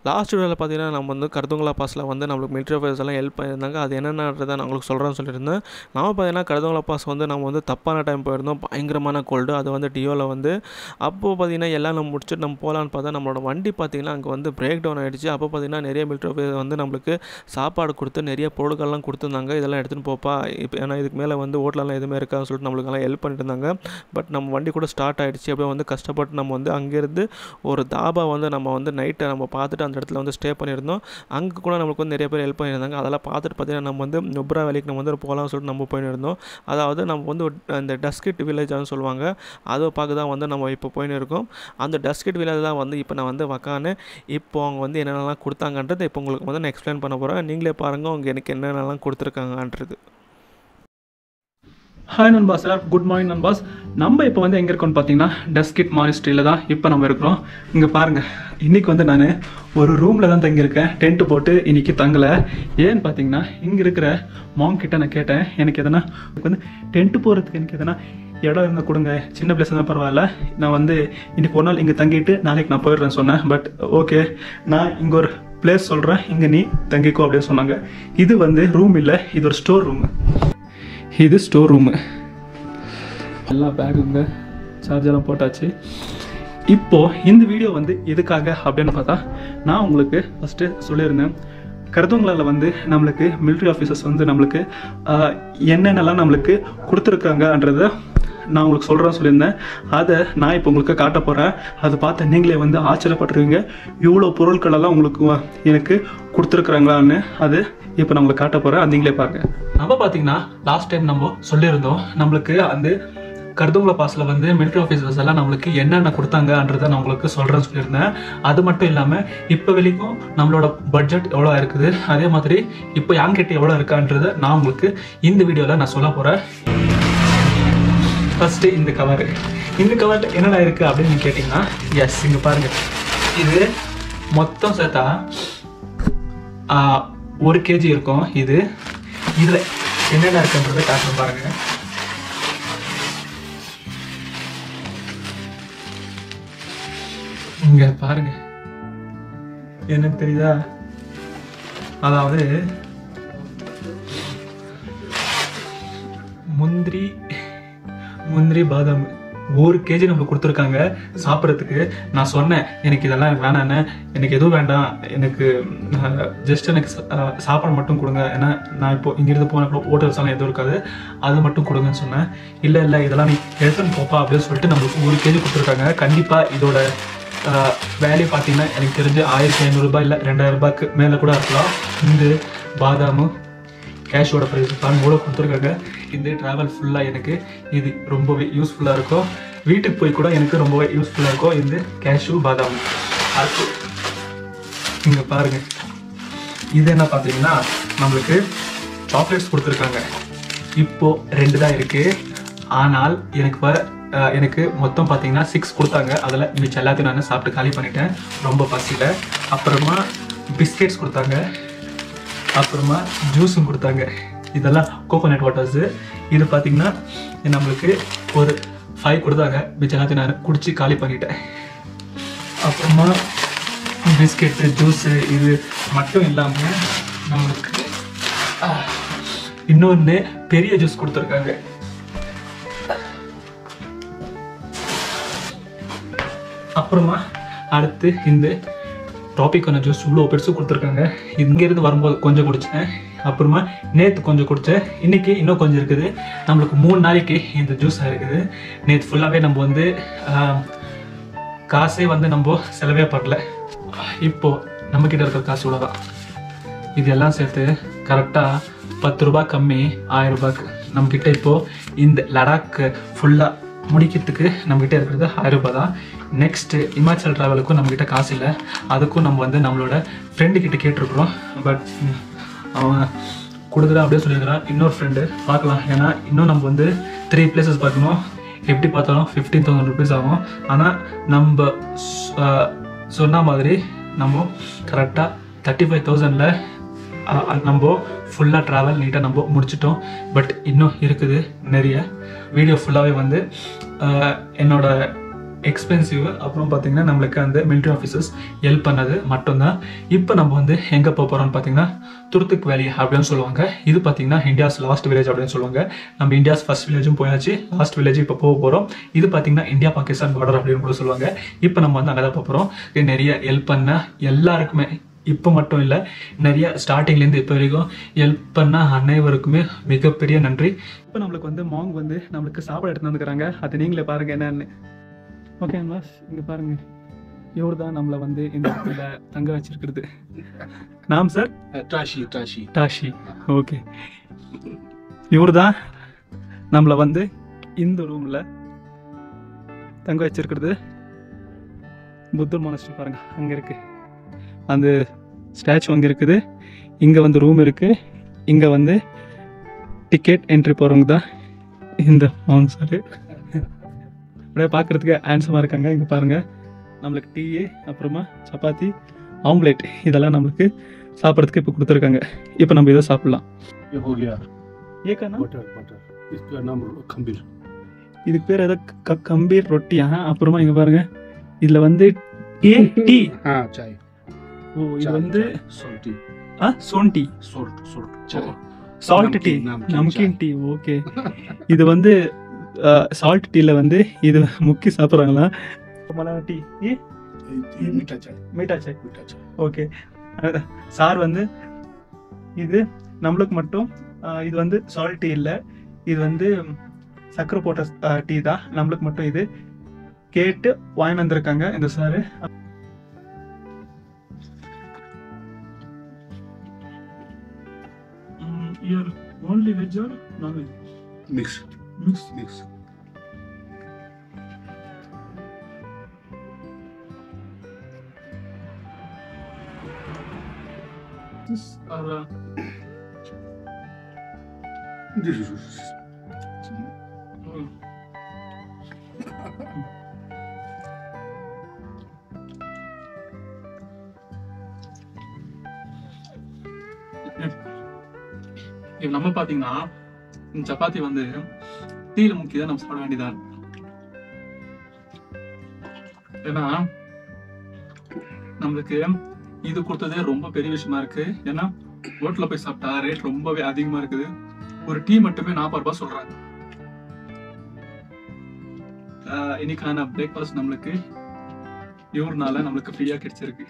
Last வீடியோவில் பார்த்தீங்கன்னா நம்ம வந்து கருதுங்களா பாஸில் வந்து நம்மளுக்கு மிலிட்ரி ஆஃபீஸர்ஸ் எல்லாம் ஹெல்ப் பண்ணியிருந்தாங்க. அது என்னென்னதை நான் உங்களுக்கு சொல்கிறேன்னு சொல்லியிருந்தேன். நம்ம பார்த்தீங்கன்னா கருதுங்களா பாஸ் வந்து நம்ம வந்து தப்பான டைம் போயிருந்தோம். பயங்கரமான கோல்டு. அது வந்து டியோவில் வந்து அப்போது பார்த்தீங்கன்னா எல்லாம் நம்ம முடிச்சுட்டு நம்ம போகலான்னு பார்த்தா நம்மளோட வண்டி பார்த்தீங்கன்னா அங்கே வந்து பிரேக் டவுன் ஆகிடுச்சு. அப்போ பார்த்தீங்கன்னா நிறைய மிலிட்ரி ஆஃபீஸர் வந்து நம்மளுக்கு சாப்பாடு கொடுத்து நிறைய பொருட்கள்லாம் கொடுத்துருந்தாங்க. இதெல்லாம் எடுத்துகிட்டு போப்பா, இப்போ ஏன்னா இதுக்கு மேலே வந்து ஹோட்டலெலாம் எதுவுமே இருக்கான்னு சொல்லிட்டு நம்மளுக்கெல்லாம் ஹெல்ப் பண்ணிட்டு இருந்தாங்க. பட் நம்ம வண்டி கூட ஸ்டார்ட் ஆகிடுச்சு. அப்படியே வந்து கஷ்டப்பட்டு நம்ம வந்து அங்கேருந்து ஒரு தாபா வந்து நம்ம வந்து நைட்டை நம்ம பார்த்துட்டு அந்த இடத்துல வந்து ஸ்டே பண்ணியிருந்தோம். அங்கே கூட நம்மளுக்கு வந்து நிறைய பேர் ஹெல்ப் பண்ணியிருந்தாங்க. அதெல்லாம் பார்த்துட்டு பார்த்தீங்கன்னா நம்ம வந்து நுப்ரா வேலைக்கு நம்ம வந்து போகலாம்னு சொல்லிட்டு நம்ம போயிருந்தோம். அதாவது நம்ம வந்து அந்த டஸ்கிட் வில்லேஜ்னு சொல்லுவாங்க, அதை பார்க்க தான் வந்து நம்ம இப்போ போயின்னு இருக்கோம். அந்த டஸ்கிட் வில்லேஜ் தான் வந்து இப்போ நான் வந்து உக்காந்து இப்போ அவங்க வந்து என்னென்னலாம் கொடுத்தாங்கன்றது இப்போ உங்களுக்கு வந்து நான் எக்ஸ்பிளைன் பண்ண போகிறேன். நீங்களே பாருங்கள் அவங்க எனக்கு என்னென்னலாம் கொடுத்துருக்காங்கன்றது. ஹாய் நண்பாஸ், குட் மார்னிங் நண்பாஸ். நம்ம இப்போ வந்து எங்கே இருக்கோம்னு பார்த்தீங்கன்னா டஸ்கிட் மானிஸ்ட்ரியில் தான் இப்போ நம்ம இருக்கிறோம். இங்கே பாருங்கள், இன்றைக்கி வந்து நான் ஒரு ரூமில் தான் தங்கியிருக்கேன். டென்ட்டு போட்டு இன்றைக்கி தங்கலை. ஏன்னு பார்த்தீங்கன்னா இங்கே இருக்கிற மாங் கிட்ட நான் கேட்டேன், எனக்கு எதனா வந்து டென்ட்டு போகிறதுக்கு எனக்கு எதனா இடம் இருந்தால் கொடுங்க, சின்ன பிளேஸ் தான் பரவாயில்ல, நான் வந்து இன்றைக்கி ஒரு நாள் இங்கே தங்கிட்டு நாளைக்கு நான் போயிடுறேன்னு சொன்னேன். பட் ஓகே, நான் இங்கே ஒரு பிளேஸ் சொல்கிறேன், இங்கே நீ தங்கிக்கோ அப்படின்னு சொன்னாங்க. இது வந்து ரூம் இல்லை, இது ஒரு ஸ்டோர் ரூமு. இது ஸ்டோர் ரூமு. எல்லா பேக்குங்க சார்ஜெல்லாம் போட்டாச்சு. இப்போது இந்த வீடியோ வந்து எதுக்காக அப்படின்னு பார்த்தா, நான் உங்களுக்கு ஃபஸ்ட்டு சொல்லியிருந்தேன், கருதுங்களால் வந்து நம்மளுக்கு மிலிட்ரி ஆஃபீஸர்ஸ் வந்து நம்மளுக்கு என்னென்னலாம் நம்மளுக்கு கொடுத்துருக்காங்கன்றதை நான் உங்களுக்கு சொல்லியிருந்தேன். அதை நான் இப்போ உங்களுக்கு காட்ட போகிறேன். அதை பார்த்து நீங்களே வந்து ஆச்சரியப்பட்டுருவீங்க, இவ்வளோ பொருட்களெல்லாம் உங்களுக்கு எனக்கு கொடுத்துருக்குறாங்களான்னு. அது இப்போ நான் உங்களுக்கு காட்ட போகிறேன், அது நீங்களே பாருங்க. நம்ம பார்த்தீங்கன்னா லாஸ்ட் டைம் நம்ம சொல்லியிருந்தோம், நம்மளுக்கு அந்த கருதுங்களா பாஸில் வந்து மிலிட்ரி ஆஃபீஸர்ஸ் எல்லாம் நம்மளுக்கு என்னென்ன கொடுத்தாங்கன்றதை நான் உங்களுக்கு சொல்கிறேன்னு சொல்லியிருந்தேன். அது மட்டும் இல்லாமல் இப்போ வரைக்கும் நம்மளோட பட்ஜெட் எவ்வளோ இருக்குது, அதே மாதிரி இப்போ யாங்கிட்ட எவ்வளோ இருக்கான்றதை நான் உங்களுக்கு இந்த வீடியோவில் நான் சொல்ல போகிறேன். ஃபஸ்ட்டு இந்த கவர். இந்த கவரில் என்னென்ன இருக்குது அப்படின்னு நீங்கள் கேட்டிங்கன்னா, எஸ் இங்கே பாருங்கள், இது மொத்தம் சேர்த்தா 1 kg இருக்கும். இதில் என்னென்ன இருக்குன்றதை காட்டுறேன் பாருங்கள். இங்கே பாருங்க, என்னன்னு தெரியுதா? அதாவது முந்திரி பாதாம் 1 kg நம்மளுக்கு கொடுத்துருக்காங்க சாப்பிட்றதுக்கு. நான் சொன்னேன், எனக்கு இதெல்லாம் எனக்கு வேணாண்ணே, எனக்கு எதுவும் வேண்டாம், எனக்கு ஜஸ்ட் எனக்கு சாப்பாடு மட்டும் கொடுங்க, ஏன்னா நான் இப்போ இங்கேருந்து போன ஹோட்டல்ஸ் எல்லாம் எதுவும் இருக்காது, அது மட்டும் கொடுங்கன்னு சொன்னேன். இல்லை இதெல்லாம் நீ எடுத்துன்னு போப்பா அப்படின்னு சொல்லிட்டு நம்மளுக்கு 1 kg கொடுத்துருக்காங்க. கண்டிப்பாக இதோட வேல்யூ பார்த்தீங்கன்னா எனக்கு தெரிஞ்சு 1500 ரூபாய் இல்லை 2000 ரூபாய்க்கு மேலே கூட இருக்கலாம். இந்த பாதாமும் கேஷோட ப்ரைஸ் தான் கூட கொடுத்துருக்காங்க. இந்த ட்ராவல் ஃபுல்லாக எனக்கு இது ரொம்பவே யூஸ்ஃபுல்லாக இருக்கும். வீட்டுக்கு போய் கூட எனக்கு ரொம்பவே யூஸ்ஃபுல்லாக இருக்கும் இந்த கேஷு பாதாம். அது இங்கே பாருங்கள், இது என்ன பார்த்தீங்கன்னா நம்மளுக்கு சாக்லேட்ஸ் கொடுத்துருக்காங்க. இப்போது 2 தான் இருக்குது. ஆனால் எனக்கு மொத்தம் பார்த்தீங்கன்னா 6 கொடுத்தாங்க. அதில் மிச்சம் எல்லாத்தையும் நான் சாப்பிட்டு காலி பண்ணிட்டேன், ரொம்ப பசியில். அப்புறமா பிஸ்கெட்ஸ் கொடுத்தாங்க, அப்புறமா ஜூஸும் கொடுத்தாங்க. இதெல்லாம் கோகோனட் வாட்டர்ஸு. இது பார்த்தீங்கன்னா நம்மளுக்கு ஒரு 5 கொடுத்தாங்க, மிச்சம் எல்லாத்தையும் நான் குடிச்சு காலி பண்ணிட்டேன். அப்புறமா பிஸ்கெட்டு ஜூஸு இது மட்டும் இல்லாமல் நம்மளுக்கு இன்னொன்று பெரிய ஜூஸ் கொடுத்துருக்காங்க. அப்புறமா அடுத்து இந்த டாபிக்கான ஜூஸ் இவ்வளோ பெருசு கொடுத்துருக்காங்க. இங்கேருந்து வரும்போது கொஞ்சம் குடித்தேன், அப்புறமா நேற்று கொஞ்சம் குடித்தேன், இன்றைக்கி இன்னும் கொஞ்சம் இருக்குது. நம்மளுக்கு 3 நாளைக்கு இந்த ஜூஸ் இருக்குது. நேற்று ஃபுல்லாகவே நம்ம வந்து காசே வந்து நம்ம செலவே பண்ணல. இப்போது நம்மக்கிட்ட இருக்கிற காசு இவ்வளோதான். இது எல்லாம் சேர்த்து கரெக்டாக 10 ரூபாய் கம்மி 1000 ரூபாய்க்கு நம்மக்கிட்ட இப்போது இந்த லடாக் ஃபுல்லாக முடிக்கிறதுக்கு நம்மக்கிட்ட இருக்கிறது 1000 ரூபாய் தான். நெக்ஸ்ட்டு இமாச்சல் ட்ராவலுக்கும் நம்மக்கிட்ட காசு இல்லை, அதுக்கும் நம்ம வந்து நம்மளோட ஃப்ரெண்டுக்கிட்ட கேட்டிருக்கிறோம். பட் அவன் கொடுக்குறா அப்படியே சொல்லியிருக்கிறான். இன்னொரு ஃப்ரெண்டு பார்க்கலாம், ஏன்னா இன்னும் நம்ம வந்து 3 places பார்க்கணும். எப்படி பார்த்தாலும் 15,000 rupees ஆகும். ஆனால் நம்ம சொன்ன மாதிரி நம்ம கரெக்டாக 35,000ல் நம்ம ஃபுல்லாக ட்ராவல் நீட்டாக நம்ம முடிச்சிட்டோம். பட் இன்னும் இருக்குது நிறைய. வீடியோ ஃபுல்லாகவே வந்து எக்ஸ்பென்சிவ், அப்புறம் பார்த்தீங்கன்னா நம்மளுக்கு அந்த மிலிட்ரி ஆஃபீஸர்ஸ் ஹெல்ப் பண்ணது மட்டும்தான். இப்போ நம்ம வந்து எங்கே போக போகிறோம்னு பார்த்தீங்கன்னா துருத்துக் வேலி அப்படின்னு சொல்லுவாங்க. இது பார்த்தீங்கன்னா இந்தியாஸ் லாஸ்ட் வில்லேஜ் அப்படின்னு சொல்லுவாங்க. நம்ம இந்தியாஸ் ஃபர்ஸ்ட் வில்லேஜும் போயாச்சு, லாஸ்ட் வில்லேஜ் இப்போ போக போகிறோம். இது பார்த்தீங்கன்னா இந்தியா பாகிஸ்தான் பார்டர் அப்படின்னு கூட சொல்லுவாங்க. இப்போ நம்ம வந்து அங்கே தான் போக போகிறோம். நிறைய ஹெல்ப் பண்ண எல்லாருக்குமே, இப்போ மட்டும் இல்லை, நிறைய ஸ்டார்டிங்லேருந்து இப்போ வரைக்கும் ஹெல்ப் பண்ண அனைவருக்குமே மிகப்பெரிய நன்றி. இப்போ நம்மளுக்கு வந்து மாங் வந்து நம்மளுக்கு சாப்பாடு எடுத்து வந்துக்கிறாங்க. அது நீங்களே பாருங்க என்னன்னு. ஓகே பாஸ், இங்கே பாருங்க, இவர் தான் நம்மளை வந்து இந்த இடத்துல தங்க வச்சிருக்கிறது. நாம் சார் டாஷி. ஓகே, இவர் தான் நம்மளை வந்து இந்த ரூமில் தங்க வச்சிருக்கிறது. புத்தர் மானஸ்டரி பாருங்க, அங்கே இருக்கு அந்த ஸ்டாச்சு, அங்கே இருக்குது. இங்கே வந்து ரூம் இருக்குது. இங்கே வந்து டிக்கெட் என்ட்ரி போகிறவங்க தான் இந்த மாங் சார். அப்படியே பார்க்குறதுக்கு ஹேண்ட்ஸமாக இருக்காங்க. இங்கே பாருங்கள், நம்மளுக்கு டீ, அப்புறமா சப்பாத்தி, ஆம்லேட் இதெல்லாம் நம்மளுக்கு சாப்பிட்றதுக்கு இப்போ கொடுத்துருக்காங்க. இப்போ நம்ம இதை சாப்பிட்லாம். இதுக்கு பேர் ஏதோ கம்பீர் ரொட்டியா. அப்புறமா இங்கே பாருங்க, இதில் வந்து டீ. ஓ, இது வந்து சோன்டி, salt tea, namkeen tea. Okay, இது வந்து சால்ட் டீல வந்து இது முக்கி சாப்பிட்றாங்களா? Malai tea, meetha chai. Okay, sir வந்து இது நம்மளுக்கு மட்டும், இது வந்து சால்ட் டீ இல்லை, இது வந்து சக்கரை போட்ட டீ தான். நம்மளுக்கு மட்டும் இது கேட்டு வாங்கி வந்திருக்காங்க இந்த sir. You're only veg or non-veg? Mix. This or This is இப்போ நம்ம பார்த்தீங்கன்னா இந்த சப்பாத்தி வந்து டீல முக்கி தான் நம்ம சாப்பிட வேண்டியதா இருக்கு. ஏன்னா நம்மளுக்கு இது கொடுத்ததே ரொம்ப பெரிய விஷயமா இருக்கு. ஏன்னா ஹோட்டல்ல போய் சாப்பிட்டா ரேட் ரொம்பவே அதிகமா இருக்குது. ஒரு டீ மட்டுமே 40 ரூபாய் சொல்றாங்க. இன்னைக்கான பிரேக்ஃபாஸ்ட் நம்மளுக்கு இவர்னால நம்மளுக்கு ஃப்ரீயா கிடைச்சிருக்கு.